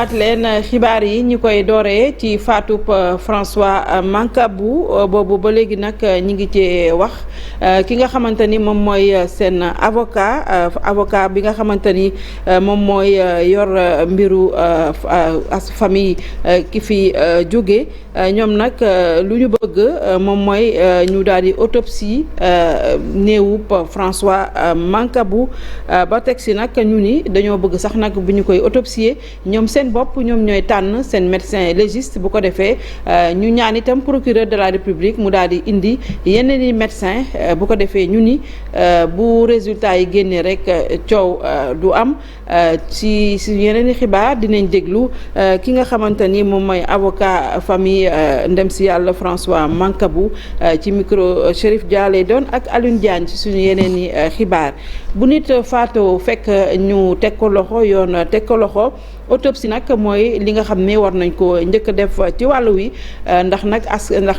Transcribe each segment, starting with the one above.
nuyuwaat leen xibaar yi ñi koy dooree ci faatub François Mancabou boobu ba léegi nag ñi ngi ci wax ki nga xamante ni moom mooy seen avocat bi nga xamante ni moom mooy yor mbiru famille ki fi jóge ñoom nag lu ñu bëgg moom mooy ñu daal di autopsie néewub François Mancabou ba teg si nag ñu ni dañoo bëgg sax nag bu ñu koy autopsier ñoom seen bopp ñoom ñooy tànn seen médecin légiste bu ko defee ñu ñaan itam procureur de la république mu daal di indi yeneen i médecin bu ko defee ñu ni bu résultat yi génnee rek coow du am ci yeneen i xibaar dinañ déglu ki nga xamante ni moom mooy avocat famille ndem si yàlla François Mancabou ci micro Chérif Dia lay doon ak Alioune Diagne ci suñu yeneen i xibaar bu nit faatoo fekk ñu teg ko loxo yoon teg ko loxo autopsie nag mooy li nga xam ne war nañ ko njëkk a def ci wàllu wi ndax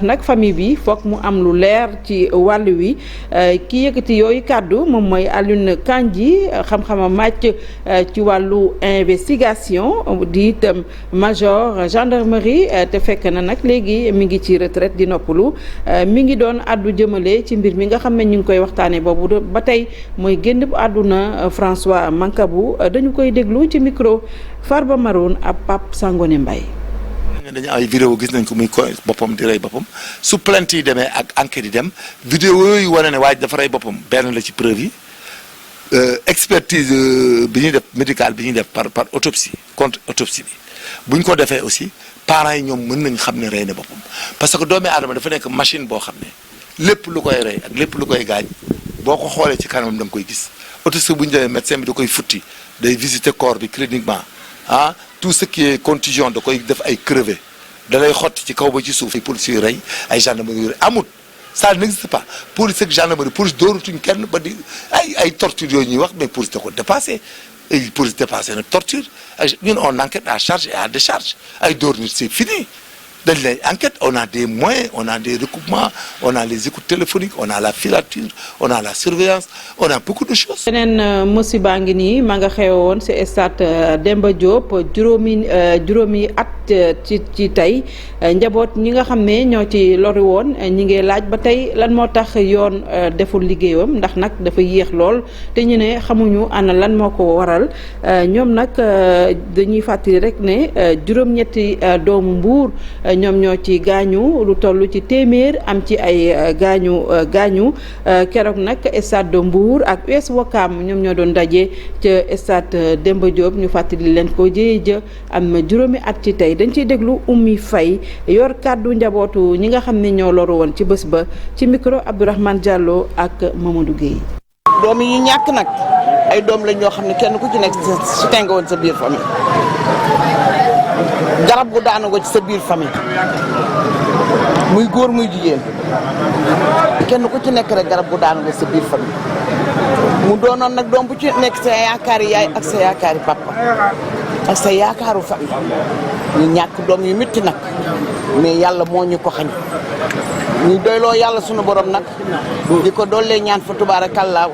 nag famille bi foog mu am lu leer ci wàllu wi ki yëkkati yooyu kàddu moom mooy Alioune Kandji xam-xamam màcc ci wàllu investigation di itam major gendarmerie te fekk na nag léegi mi ngi ci retraite di noppalu mi ngi doon addu jëmale ci mbir mi nga xam ne ñu ngi koy waxtaanee boobu ba tey mooy génn bu àdduna François Mancabou dañu koy déglu ci micro Farba Maroun ak Pape Sangone Mbaye. dañu ay vidéo gis nañ ko muy ko boppam di rey boppam su plainte yi demee ak enquête yi dem vidéo yooyu wane ne waaye dafa rey boppam benn la ci preuve yi expertise bi ñuy def médicale bi ñuy def par autopsie contre autopsie bi bu ñu ko defee aussi parents yi ñoom mën nañ xam ne rey na boppam parce que doomi aadama dafa nekk machine boo xam ne lépp lu koy rey ak lépp lu koy gaañ boo ko xoolee ci kanamam da nga koy gis autopsie bu ñu demee médecin bi da koy futti day visiter corps bi cliniquement tout ce qui est contusion da koy def ay crevé da lay xotti ci kaw ba ci suuf ay policiers yu rey ay gendarmerie yu rey amut ça n'existe pas police ak gendarmerie police dóoratuñ kenn ba di ay torture yooyu ñuy wax mais police da ko dépassé ay police dépassé na torture ñun on enquête à charge et à décharge ay dóor nit c'est fini dañ lay enquête on a des moyens on a des recoupements on a les écoutes téléphoniques on a la filature on a la surveillance on a beaucoup de choses. beneen musiba ngi nii ma nga xewoon ci stade Demba Diop juróomi at ci tey njaboot ñi nga xam ne ñoo ci lori woon ñi ngi laaj ba tey lan moo tax yoon deful liggéeyam ndax nag dafa yéex lool te ñu ne xamuñu ana lan moo ko waral ñoom nag dañuy fàttali rek ne juróom-ñetti doomu Mbuur ñoom ñoo ci gaañu lu toll ci téeméer am ci ay gaañu keroog nag stade de Mbour ak US Ouakam ñoom ñoo doon daje ca stade Demba Diop ñu fàttali leen ko jëye am juróomi at ci tey dañ ciy déglu Oumy Faye yor kàddu njabootu ñi nga xam ne ñoo loru woon ci bés ba ci micro Abdourahmane Diallo ak Mamadou Guèye. doom yi ñu ñàkk nag ay doom lañ ñoo xam ne kenn ku ci nekk su tenga woon sa biir famille garab gu daanu ko ci sa biir famille muy góor muy jigéen kenn ku ci nekk rek garab gu daanu ko sa biir famille mu doonoon nag doom bu ci nekk sa yaakaari yaay ak sa yaakaari papa ak sa yaakaaru famille ñu ñàkk doom yu métti nag mais yàlla moo ñu ko xañ ñu doyloo yàlla sunu borom nag di ko doollee ñaan fa tubaarakallaa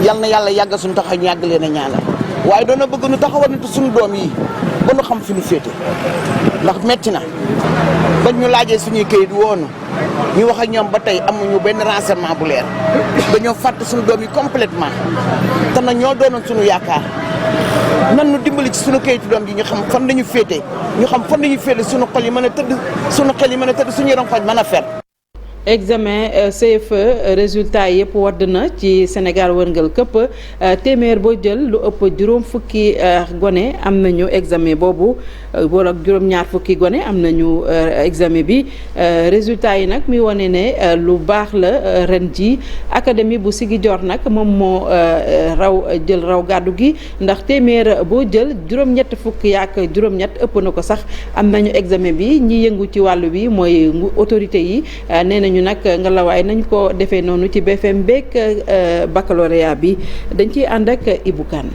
yal na yàlla yàgg suñu taxaw ñu yàgg leen a ñaanal waaye doona bëgg nu taxawal nit suñu doom yi ba nu xam fi nu féete ndax metti na bañ ñu laajee suñuy këyit woonu ñu wax ak ñoom ba tey amuñu benn renseignement bu leer dañoo fàtte suñu doom yi complètement te na ñoo doonoon suñu yaakaar nan nu dimbali ci suñu këyitu doom yi ñu xam fan lañu féete ñu xam fan lañu féete suñu xol yi mën a tëdd suñu xel yi mën a tëdd suñu ronkoñ mën a fer. examen CFE résultat yëpp wadd na ci Sénégal wërngal këpp téeméer boo jël lu ëpp juróom fukki gone am nañu examen boobu wala ak juróom-ñaar fukki gone am nañu examen bi résultat yi nag mi wane ne lu baax la ren ji académie bu Ziguinchor nag moom moo raw gàddu gi ndax téeméer boo jël juróom-ñett fukki yaak juróom-ñett ëpp na ko sax am nañu examen bi ñi yëngu ci wàllu bi mooy autorité yi nee nañu ñu nag nga lawaay nañ ko defee noonu ci BFM beeg baccalauréat bi dañ ciy ànd ak Ibou Kane.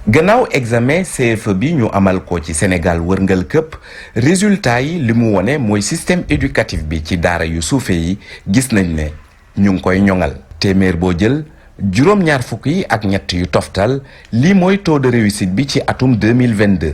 gannaaw examen CFE bi ñu amal ko ci Sénégal wërngal këpp résultat yi li mu wone mooy système éducatif bi ci daara yu suufe yi gis nañ ne ñu ngi koy ñoŋal téeméer boo jël juróom-ñaar fukk yi ak ñett yu toftal lii mooy taux de réussite bi ci atum 2022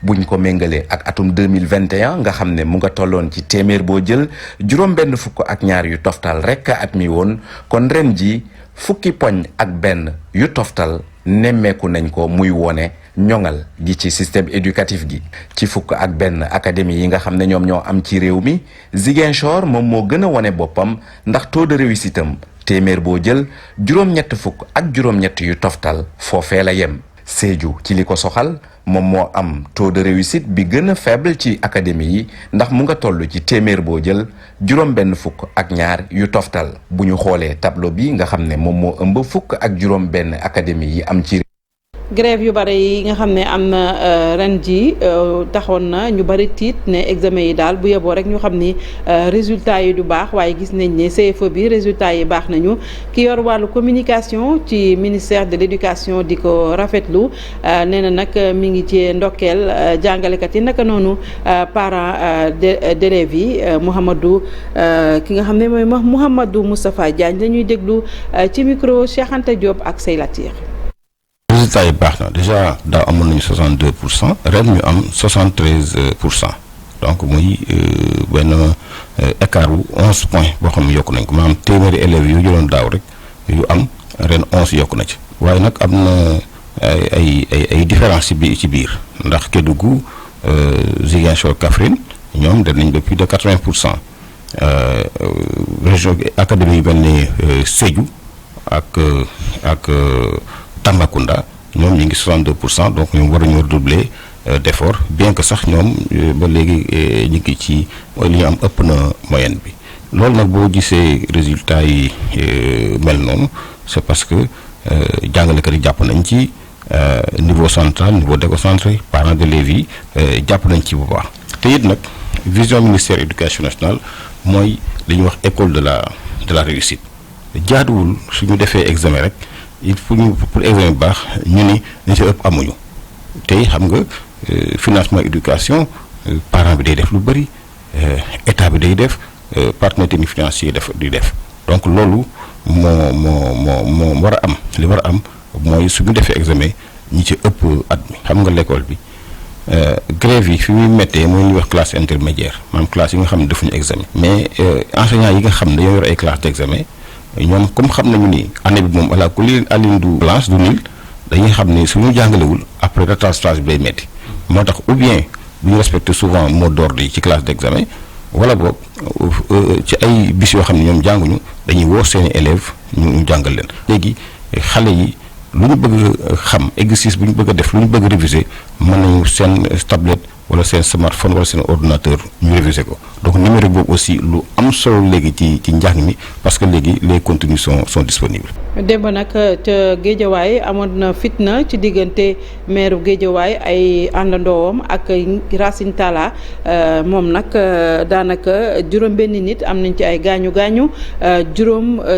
buñ ko méngalee ak atum 2021 nga xam ne mu nga tolloon ci téeméer boo jël juróom benn fukk ak ñaar yu toftal rekk at mi woon kon ren ji fukki poñ ak benn yu toftal nemmeeku nañ ko muy wone ñoŋal gi ci système éducatif gi ci fukk ak benn académie yi nga xam ne ñoom ñoo am ci réew mi Ziguinchor moom moo gën a wone boppam ndax taux de réussite am téeméer boo jël juróom-ñett fukk ak juróom-ñett yu toftal foofee la yem Sédhiou ci li ko soxal moom moo am taux de réussite bi gën a faible ci académie yi ndax mu nga toll ci téeméer boo jël juróom benn fukk ak ñaar yu toftal bu ñu xoolee tableau bi nga xam ne moom moo ëmb fukk ak juróom benn académie yi am ci grève yu bari yi nga xam ne am na ren ji taxoon na ñu bari tiit ne examen yi daal bu yeboo rek ñu xam ni résultat yi du baax waaye gis nañ ne CFEE bi résultat yi baax nañu ki yor wàllu communication ci ministère de l'éducation di ko rafetlu nee na nag mi ngi ci ndokkeel jàngalekat yi naka noonu parents d'élèves yi Mouhamadou ki nga xam ne mooy Mouhamadou Moustapha Diagne la ñuy déglu ci micro Cheikh Anta Diop ak Seylatir. résultat yi baax na déjà daaw amoon nañu 62% ren ñu am 73% donc muy benn écart wu 11 points boo xam ne yokku nañ ko maanaam téeméeri élèves yu jëloon daaw rek yu am ren 11 yokku na ci waaye nag am na ay différence ci biir ndax Kédougou Ziguinchor Kaffrine ñoom dem nañ ba plus de 80%. Région académie yu mel ni Sédhiou ak Tambacounda ñoom ñu ngi 62% donc ñoom war nañoo redoubler d'effort bien que sax ñoom ba léegi ñu ngi ci li ñu am ëpp na moyenne bi loolu nag boo gisee résultats yi mel noonu c'est parce que jàngalekat yi jàpp nañ ci niveau central niveau déconcentré parents d'élèves yi jàpp nañ ci bu baax te it nag vision ministère éducation nationale mooy li ñuy wax école de la réussite jaaduwul suñu defee examen rek il faut ñu pour examen baax ñu ni ñu ci ëpp amuñu tey xam nga financement éducation parent bi day def lu bari état bi day def partenaire technique financier di def donc loolu moo war a am li war a am mooy suñu defee examen ñi ci ëpp at mi xam nga l'école bi grève yi fi muy méttee mooy ñuy wax classe intermédiaire maanaam classe yi nga xam ne defuñu examen mais enseignants yi nga xam ne dañoo yor ay classe d'examen ñoom comme xam nañu ni année bi moom ala ku li aline du blanche du nil dañuy xam ne suñu jàngalewul après rattrapage bi day metti moo tax ou bien bu ñu respecté souvent mot d'ordre yi ci classe d'examen wala boog ci ay bis yoo xam ne ñoom jànguñu dañuy woo seeni élèves ñu jàngal leen léegi xale yi lu ñu bëgg xam exercice bu ñu bëgg a def lu ñu bëgg réviser mën nañu seen tablette wala seen smartphone wala seen ordinateur ñu réviser ko donc numérique boobu aussi lu am solo léegi ci njàng mi parce que léegi les contenus sont disponibles. démb nag ca Géejawaay amoon na fitna ci diggante maire Géejawaay ay àndandoowam ak Racine Talla moom nag daanaka juróom-benni nit am nañ ci ay gaañu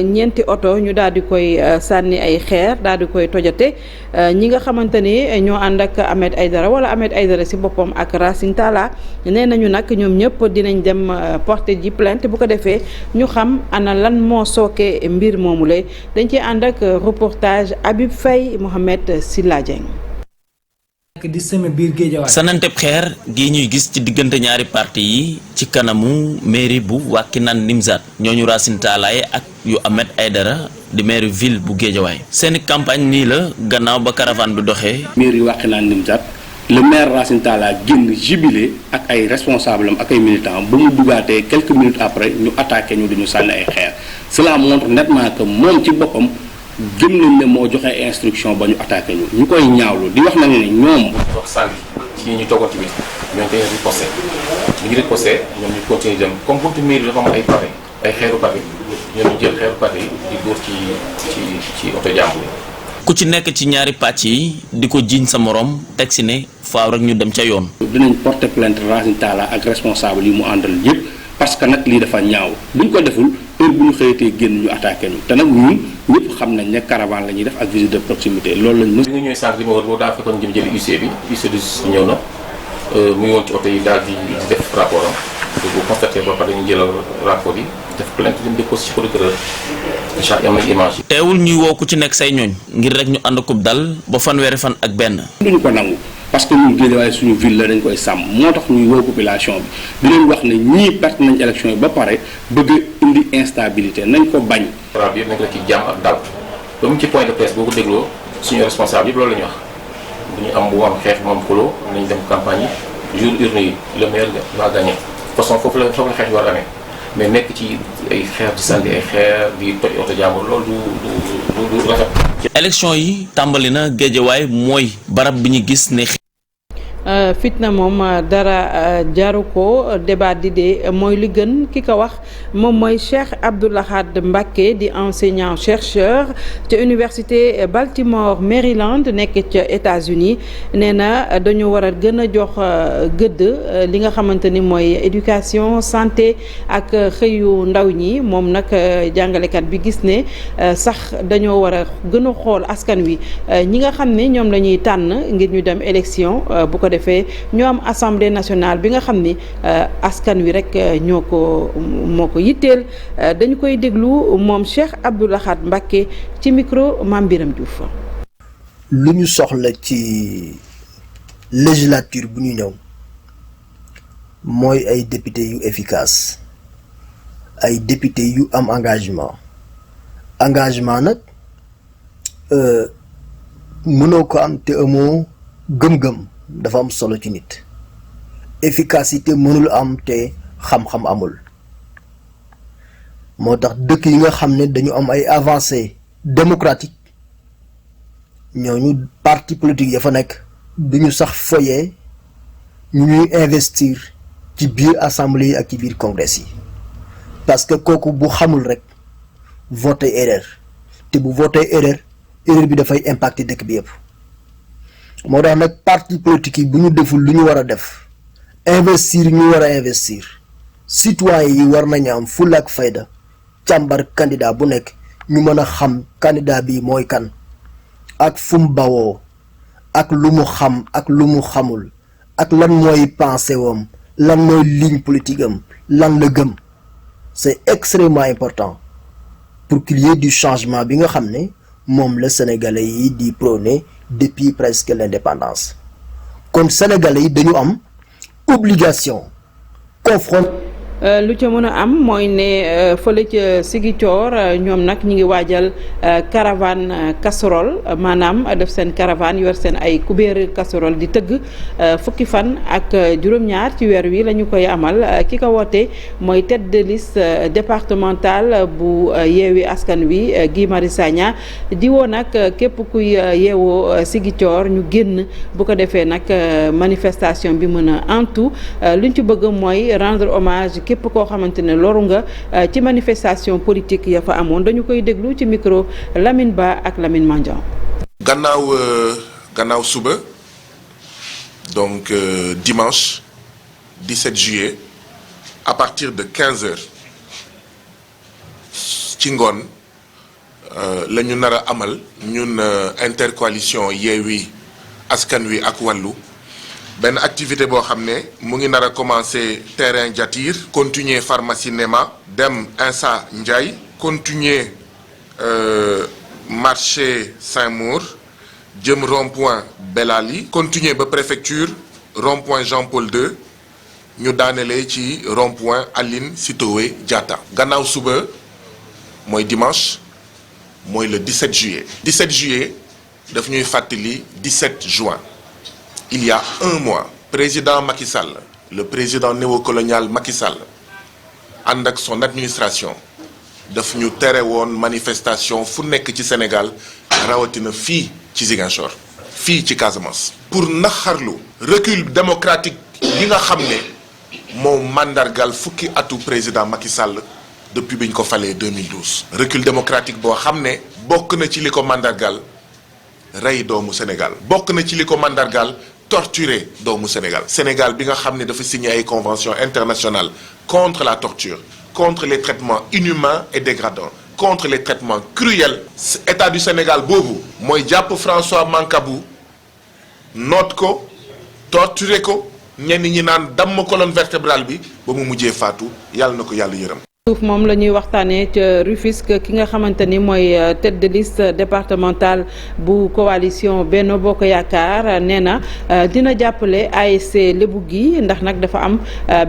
ñeenti oto ñu daal di koy sànni ay xeer daal di koy tojate ñi nga xamante ni ñoo ànd ak Ahmed Aïdara wala Ahmed Aïdara si boppam ak Racine Talla nee nañu nag ñoom ñëpp dinañ dem porter ji plainte bu ko defee ñu xam ana lan moo sooke mbir moomu la dañ ci ànd ak reportage Habib Faye Mohamed Silla Dieng. di seme biir Géejawaay sananteb xeer gi ñuy gis ci diggante ñaari parti yi ci kanamu mairie bu Wakhinane Nimzatt ñooñu Racine Talla ak yu Ahmed Aïdara di maire ville bu Géejawaay seeni campagne nii la gannaaw ba caravane bi doxee. mairie Wakhinane Nimzatt le maire Racine Talla génn jubilé ak ay responsable am ak ay militants ba mu duggaatee quelques minutes après ñu attaqué ñu dañu sànni ay xeer cela montre nettement que moom ci boppam gëm nañ ne moo joxe instruction ba ñu attaqué ñu koy ñaawlu di wax na ne ñoom. wax sànni ci ñu toogoon ci biir ñoom dañuy riposté ñu ngi riposté ñoom ñu continuer dem comme buntu mairie dafa am ay pavé ay xeeru pavé ñoom ñu jël xeeru pavé di dóor ci oto jàmbur yi. ku ci nekk ci ñaari pàcc yi di ko jiiñ sa morom teg si ne faaw rek ñu dem ca yoon. dinañ porter plainte Racine Talla ak responsable yi mu àndal yëpp parce que nag lii dafa ñaaw buñ ko deful heure bu ñu xëyatee génn ñu attaqué ñu te nag ñun ñëpp xam nañ ne caravane la ñuy def ak visite de proximité loolu lañ mës. bi nga ñëwee sànq li ma war boobu daa fekkoon jëm jëli UC bi UC de ñëw na mu ngi woon ci oto yi daal di def rapport am bu constaté ba pare dañuy jël rapport yi def plainte dem déposé ci procureur incha allah am nañ image yi. teewul ñuy woo ku ci nekk say ñooñ ngir rek ñu ànd ko dal ba fanweeri fan ak benn. duñu ko nangu parce que ñun Guédiawaye suñu ville la dañ koy sàmm moo tax ñuy woo population bi di leen wax ne ñii perte nañ élection yi ba pare bëgg indi instabilité nañ ko bañ. programme bi yëpp nekk la ci jàmm ak dal ba mu ci point de presse boo ko dégloo suñu responsable yëpp loolu la ñuy wax bu ñu am bu am xeex bu am xuloo nañ dem campagne yi jour urne yi le maire va gagner façon foofu la xeex yi war a amee mais nekk ci ay xeer di sànni ay xeer di toj oto jàmbur loolu du rafet. élection yi tàmbali na Guédiawaye mooy barab bi ñu gis ne. fitna moom dara jaru ko débat d'idées mooy li gën ki ko wax moom mooy Cheikh Abdou Lahad Mbacké di enseignant chercheur ca université Baltimore Maryland nekk ca États-Unis nee na dañu war a gën a jox gëdd li nga xamante ni mooy éducation santé ak xëyu ndaw ñi moom nag jàngalekat bi gis ne sax dañoo war a gën a xool askan wi ñi nga xam ne ñoom la ñuy tànn ngir ñu dem élection bu ko defee ñu am assemblée nationale bi nga xam ni askan wi rek moo ko yitteel dañu koy déglu moom Cheikh Abdou Lahad Mbacké ci micro Mame Biram Diouf. lu ñu soxla ci législature bu ñu ñëw mooy ay député yu efficace ay député yu am engagement nag mënoo ko am te amoo gëm-gëm dafa am solo ci nit efficacité mënul am te xam-xam amul moo tax dëkk yi nga xam ne dañu am ay avancées démocratiques ñooñu parti politique ya fa nekk duñu sax foyee ñu ñuy investir ci biir assemblée yi ak ci biir congrès yi parce que kooku bu xamul rek voté erreur te bu voté erreur bi dafay impacter dëkk bi yëpp moo tax nag parti politique yi bu ñu deful lu ñu war a def investir ñu war a investir citoyens yi war nañu am fulla ak fayda càmbar candidat bu nekk ñu mën a xam candidat bi mooy kan ak fu mu bawoo ak lu mu xam ak lu mu xamul ak lan mooy pensée wam lan mooy ligne politique am lan la gëm c'est extrêmement important pour qu'il y ait du changement bi nga xam ne moom la sénégalais yi di prôner depuis presque l'indépendance kon sénégalais yi dañu am obligation confronter lu ca mën a am mooy ne fële ca Ziguinchor ñoom nag ñi ngi waajal caravane casserole maanaam def seen caravane yor seen ay kubéer casserole di tëgg fukki fan ak juróom-ñaar ci weer wi la ñu koy amal ki ko woote mooy tête de liste départementale bu Yewwi Askan Wi Guy Marius Sagna di woo nag képp kuy yeewoo Ziguinchor ñu génn bu ko defee nag manifestation bi mën a antu luñ ci bëgg mooy rendre hommage képp koo xamante ne loru nga ci manifestation politique ya fa amoon dañu koy déglu ci micro Lamine Ba ak Lamine Mandian. gannaaw suba donc dimanche 17 juillet à partir de 15 heures ci ngoon la ñu nar a amal ñun intercoalition Yewwi Askan Wi ak Wallu benn activité boo xam ne mu ngi nar a commencer terrain Diatir continuer pharmacie Nema dem Insa Ndiaye continuer marché Saint-Maur jëm rond-point Belali continuer ba préfecture rond-point Jean-Paul II ñu daanelee ci rond-point Aline Sitoé Diatta gannaaw suba mooy dimanche mooy le 17 juillet 17 juillet daf ñuy fàttali 17 juin il y a un mois président Macky Sall le président néocolonial Macky Sall ànd ak son administration daf ñu tere woon manifestation fu nekk ci Sénégal rawatina fii ci Ziguinchor fii ci Casamance pour naxarlu recul démocratique yi nga xam ne moo mandargal fukki atu président Macky Sall depuis bi ñu ko falee 2012 recul démocratique boo xam ne bokk na ci li ko mandargal rey doomu Sénégal bokk na ci li ko mandargal torturer doomu Sénégal bi nga xam ne dafa signé ay convention internationale contre la torture contre les traitements inhumains et dégradants contre les traitements cruels état du Sénégal boobu mooy jàpp François Mancabou noot ko torturer ko ñenn ñi naan damm colonne vertébrale bi ba mu mujjee faatu yàlla na ko yàlla yërëm. suuf moom la ñuy waxtaanee ca Rufisque ki nga xamante ni mooy tête de liste départementale bu coalition Benno Bokk Yaakaar nee na dina jàppale ASC Lébu gi ndax nag dafa am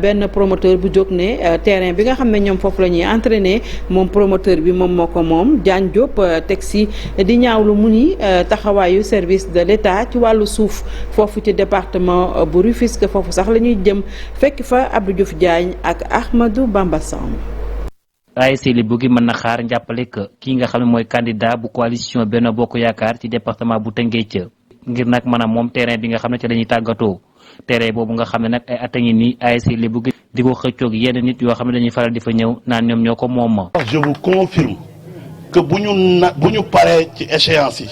benn promoteur bu jóg ne terrain bi nga xam ne ñoom foofu la ñuy entraîner moom promoteur bi moom moo ko moom Diagne Diop teg si di ñaawlu mu ni taxawaayu service de l'État ci wàllu suuf foofu ci département bu Rufisque foofu sax la ñuy jëm fekk fa Abdou Diouf Diagne ak Ahmadou Bamba Samb. ASC Lébu gi mën na xaar njàppale que kii nga xam ne mooy candidat bu coalition Benno Bokk Yaakaar ci département bu Tëngéej ngir nag maanaam moom terrain bi nga xam ne ci lañuy tàggatoo terrain boobu nga xam ne nag ay at a ngi nii ASC Lébu gi di ko xëccoog yenn nit yoo xam ne dañuy faral di fa ñëw naan ñoom ñoo ko moom. Je vous confirme que bu ñu paree ci échéance yi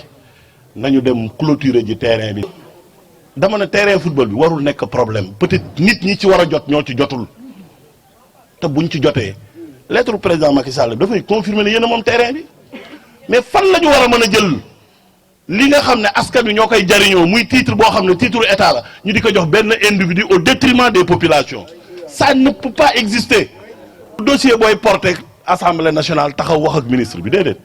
nañu dem clôturer ji terrain bi. dama ne terrain football bi warul nekk problème peut-être nit ñi ci war a jot ñoo ci jotul te buñ ci jotee. lettre président Macky Sall dafay confirmer ne yéen a moom terrain bi mais fan la ñu war a mën a jël li nga xam ne askan wi ñoo koy jariñoo muy titre boo xam ne titre état la ñu di ko jox benn individu au détriment des populations ça ne peut pas exister. dossier booy porté assemblée nationale taxaw wax ak ministre bi déedéet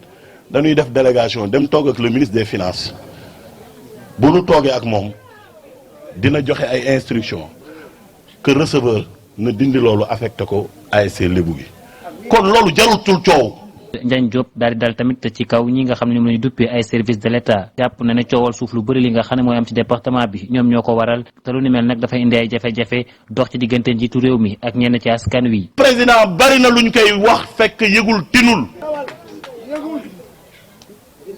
dañuy def délégation dem toog ak le ministre des finances bu nu toogee ak moom dina joxe ay instructions que receveur na dindi loolu affecté ko ASC Lébu gi. kon loolu jarutul coow. Diagne Diop daal di dal tamit ci kaw ñi nga xam ne ñoom la ñu duppee ay service de l'État jàpp na ne coowal suuf lu bëri li nga xam ne mooy am ci département bi ñoom ñoo ko waral te lu ni mel nag dafay indi ay jafe-jafe dox ci diggante njiitu réew mi ak ñenn ci askan wi. président bari na luñ koy wax fekk yëgul tinul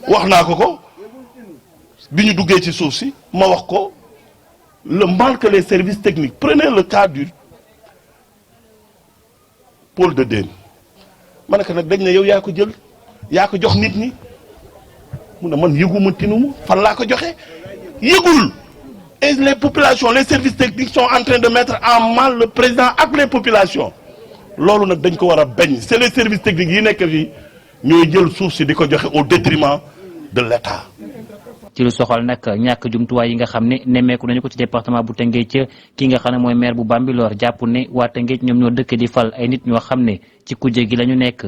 wax naa ko bi ñu duggee ci suuf si ma wax ko le manque les services techniques prenez le cas du pôle de Dén ma ne ko nag dañ ne yow yaa ko jël yaa ko jox nit ñi mu ne man yëguma tinuma fan laa ko joxe yëgul et les populations les services techniques sont en train de mettre en mal le président ak les populations loolu nag dañ ko war a bañ c'est les services techniques yi nekk fii ñooy jël suuf si di ko joxe au détriment de l'État. ci lu soxal nag ñàkk jumtuwaay yi nga xam ne nemmeeku nañu ko ci département bu Tëngéej ki nga xam ne mooy maire bu Bambilor jàpp ne waa Tëngéej ñoom ñoo dëkk di fal ay nit ñoo xam ne ci kujje gi la ñu nekk.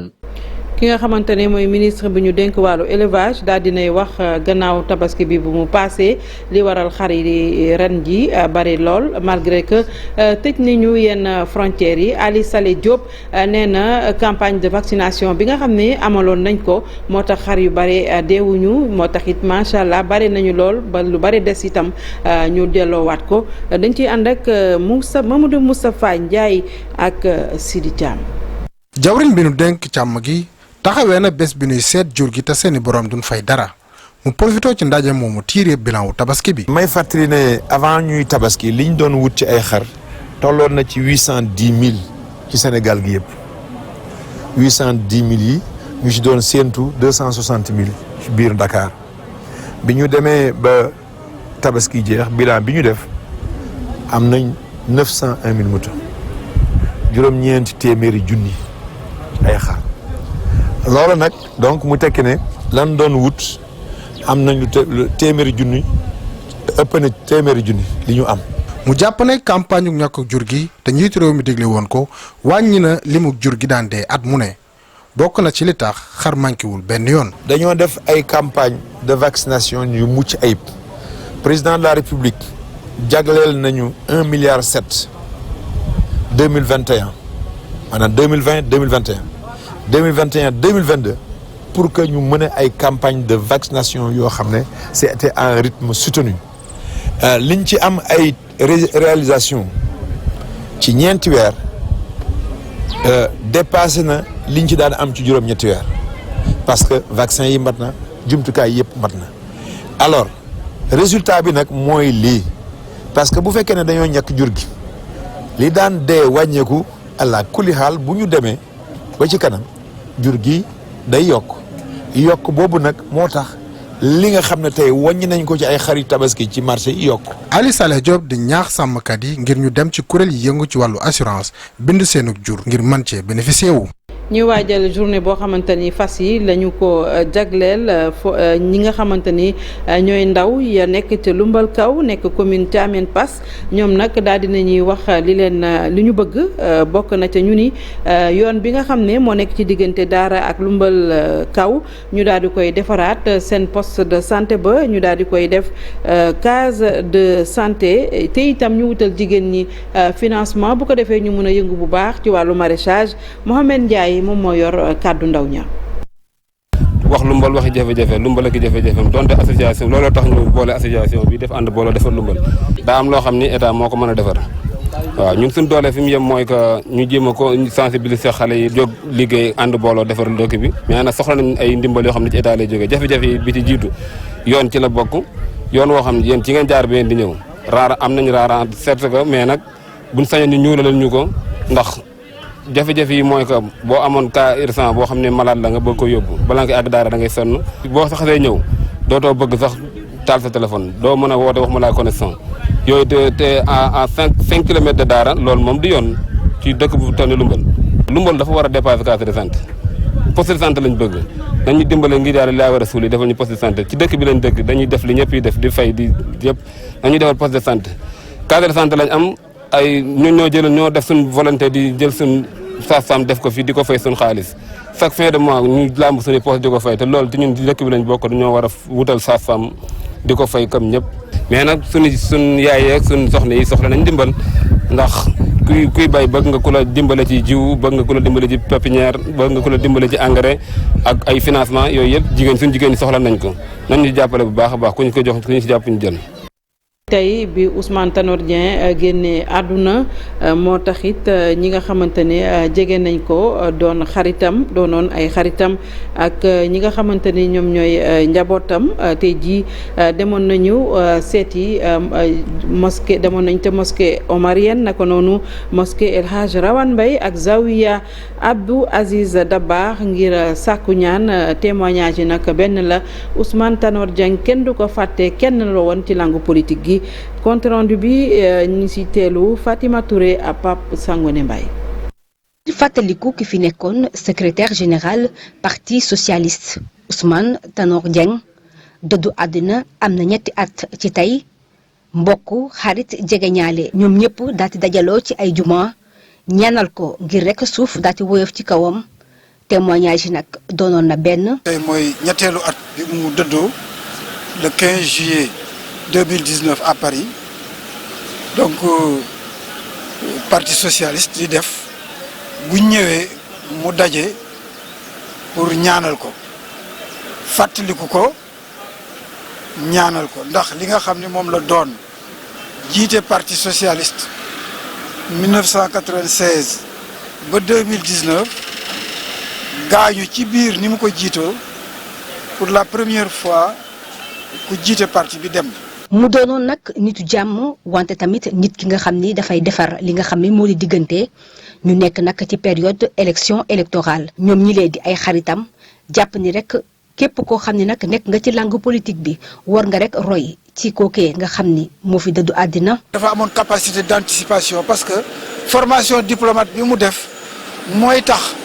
ki nga xamante ne mooy ministre bi ñu dénk wàllu élevage daal dinay wax gannaaw tabaski bi bu mu passé li waral xar yi ren ji bari lool malgré que tëj nañu yenn frontières yi Ali Saleh Diop nee na campagne de vaccination bi nga xam ne amaloon nañ ko moo tax xar yu bari deewuñu moo tax it macha allah bari nañu lool ba lu bari des itam ñu delloowaat ko dañ ciy ànd ak Mamadou Moustapha Ndiaye ak Sidi Thiam. jawriñ bi nu dénk càmm gi. taxawee na bés bi nuy seet jur gi te seeni borom duñ fay dara mu profité ci ndaje moomu tiiree bilan wu tabaski bi. may fàttali ne avant ñuy tabaski liñ doon wut ci ay xar tolloon na ci 810 000 ci Sénégal gi yëpp 810 000 yi ñu ci doon séentu 260 000 ci biir Dakar bi ñu demee ba tabaski jeex bilan bi ñu def am nañ 901 000 moto juróom-ñeenti téeméeri junni ay xar. loolu nag donc mu tekki ne lan doon wut am nañ lu téeméeri junni ëpp na téeméeri junni li ñu am. mu jàpp ne campagne gu ñàkk jur gi te njiitu réew mi digle woon ko wàññi na limu jur gi daan dee at mu ne bokk na ci li tax xar manquéwul benn yoon. dañoo def ay campagne de vaccination yu mucc ayib président de la république jagleel nañu 1,7 milliard 2021 maanaam 2020 2021. 2021 2022 pour que ñu mën ay campagne de vaccination yoo xam ne c'était à un rythme soutenu liñ ci am ay réalisation ci ñeenti weer dépassé na liñ ci daan am ci juróom-ñetti weer parce que vaccin yi mat na jumtukaay yëpp mat na alors résultat bi nag mooy lii parce que bu fekkee ne dañoo ñàkk jur gi li daan dee wàññeeku àla kulli xaal bu ñu demee ba ci kanam jur gi day yokk boobu nag moo tax li nga xam ne tey wàññi nañ ko ci ay xarit tabaski ci marché yi yokk. Ali Saleh Diop di ñaax sàmmkat yi ngir ñu dem ci kuréel yi yëngu ci wàllu assurance bind seenug jur ngir mën cee bénéficier wu. ñuy waajal journée boo xamante ni fas yi lañu ko jagleel ñi nga xamante ni ñooy ndaw ya nekk ci Lumbal Kaw nekk commune Thiamène Pass ñoom nag daal dina ñuy wax li ñu bëgg bokk na ca ñu ni yoon bi nga xam ne moo nekk ci diggante Daara ak Lumbal Kaw ñu daal di koy defaraat seen poste de santé ba ñu daal di koy def case de santé te itam ñu wutal jigéen ñi financement bu ko defee ñu mën a yëngu bu baax ci wàllu maraîchage Mohamed Ndiaye moom moo yor kàddu ndaw ña. wax Lumbal waxi jafe-jafe Lumbal ak jafe-jafem donte association looloo tax ñu boole association bi def ànd booloo defar Lumbal daa am loo xam ni état moo ko mën a defar waaw ñun suñ doole fi mu yem mooy que ñu jéem a ko sensibiliser xale yi jóg liggéey ànd booloo defar dëkk bi mais nag soxla nañ ay ndimbal yoo xam ne ci état lay jógee jafe-jafe yi bi ci jiitu yoon ci la bokk yoon woo xam ne yéen ci ngeen jaar bi di ñëw raara am nañ raara certes que mais nag buñ sañoon ñu ñuulalal ñu ko ndax jafe-jafe yi mooy que boo amoon cas urgent boo xam ne malade la nga bëgg ko yóbbu balaa nga àgg daara da ngay sonn boo sax see ñëw dootoo bëgg sax taal sa téléphone doo mën a woote wax ma la connexion yooyu te à 5 kilomètres de daara loolu moom du yoon ci dëkk bu toll ni Lumbal dafa war a dépasser case de santé poste de santé lañ bëgg dañuy dimbale ngir yàlla laa war a suul yi defal ñu poste de santé ci dëkk bi lañ dëkk dañuy def li ñëpp yi def di fay di yëpp dañuy defal poste de santé case de santé lañ am ay ñoo def suñ volonté di jël suñ sage-femme def ko fii di ko fay suñ xaalis chaque fin de mois ñu lamb suñu poste di ko fay te loolu te ñun ci dëkk bi lañ bokk dañoo war a wutal sage-femme di ko fay comme ñëpp mais nag suñ yaay yeeg suñ soxna yi soxla nañ dimbal ndax kuy bay bëgg nga ku la dimbale ci jiw bëgg nga ku la dimbale ci pépinière bëgg nga ku la dimbale ci engrais ak ay financement yooyu yëpp suñ jigéen ñi soxla nañ ko nañ ñu jàppale bu baax a baax ku ñu ko jox ku ñu si jàpp ñu jël. tey bi Ousmane Tanor Dieng génne àdduna moo taxit ñi nga xamante ne jege nañ ko doonoon ay xaritam ak ñi nga xamante ni ñoom ñooy njabootam tey jii demoon nañu seeti mosquée demoon nañ te mosquée omarienne naka noonu mosquée El Hadj Rawane Mbaye ak Zawiya Abdou Aziz Dabakh ngir sàkku ñaan témoignage yi nag benn la Ousmane Tanor Dieng kenn du ko fàtte kenn la woon ci langue politique gi compte rendu bi ñu ci teelu Fatima Touré à Pape Sangone Mbaye. fàttaliku ki fi nekkoon secrétaire général parti socialiste Ousmane Tanor Dieng dëddu àddina am na ñetti at ci tey mbokk xarit jegeñaale ñoom ñëpp daati dajaloo ci ay juma ñaanal ko ngir rek suuf daati woyof ci kawam témoignage yi nag doonoon na benn. tey mooy ñetteelu at bi mu dëddoo le 15 juillet 2019 à Paris donc parti socialiste di def bu ñëwee mu daje pour ñaanal ko fàttaliku ko ñaanal ko ndax li nga xam ne moom la doon jiite parti socialiste 1996 ba 2019 gaañu ci biir ni mu ko jiitoo pour la première fois ku jiite parti bi dem. mu doonoon nag nitu jàmm wante tamit nit ki nga xam ni dafay defar li nga xam ni moo di diggante ñu nekk nag ci période élection électorale ñoom ñi lee di ay xaritam jàpp ni rek képp koo xam ni nag nekk nga ci langue politique bi war nga rek roy ci kookee nga xam ni moo fi dëddu àddina. dafa amoon capacité d'anticipation parce que formation diplomate bi mu def mooy tax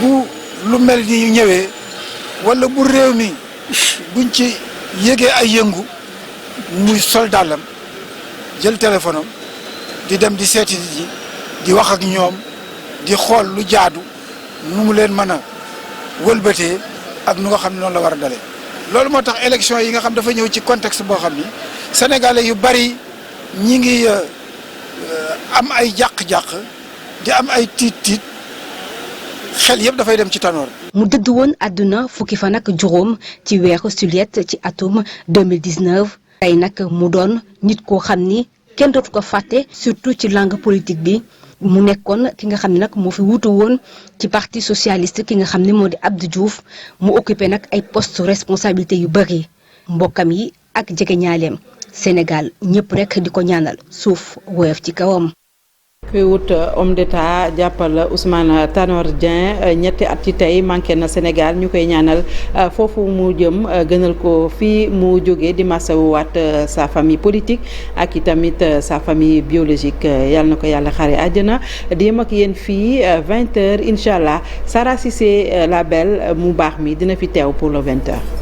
bu lu mel ni ñëwee wala bu réew mi buñ ci yégee ay yëngu muy soldaalam jël téléphone am di dem di seeti nit ñi di wax ak ñoom di xool lu jaadu nu mu leen mën a wëlbatee ak nu nga xam ne noonu la war a dalee. loolu moo tax élection yi nga xam dafa ñëw ci contexte boo xam ni sénégalais yu bari ñi ngi am ay jàq-jàq di am ay tiit xel yëpp dafay dem ci Tanor. mu dëdd woon àdduna fukki fan ak juróom ci weeru sulet ci atum 2019 tey nag mu doon nit koo xam ni kenn dootu ko fàtte surtout ci langue politique bi mu nekkoon ki nga xam ne nag moo fi wutu woon ci parti socialiste ki nga xam ne moo di Abdou Diouf mu occupé nag ay poste responsabilité yu bëri mbokkam yi ak jegeñaaleem Sénégal ñëpp rek di ko ñaanal suuf woyof ci kawam. kuy wut homme d'état jàppal Ousmane Tanor Dieng ñetti at ci tey manqué na Sénégal ñu koy ñaanal foofu mu jëm gënal ko fii mu jógee di masawuwaat sa famille politique ak i tamit sa famille biologique yàlla na ko yàlla xare àjjana di yem ak yéen fii 20h incha allah Sara Cissé la belle mu baax mi dina fi teew pour le 20h.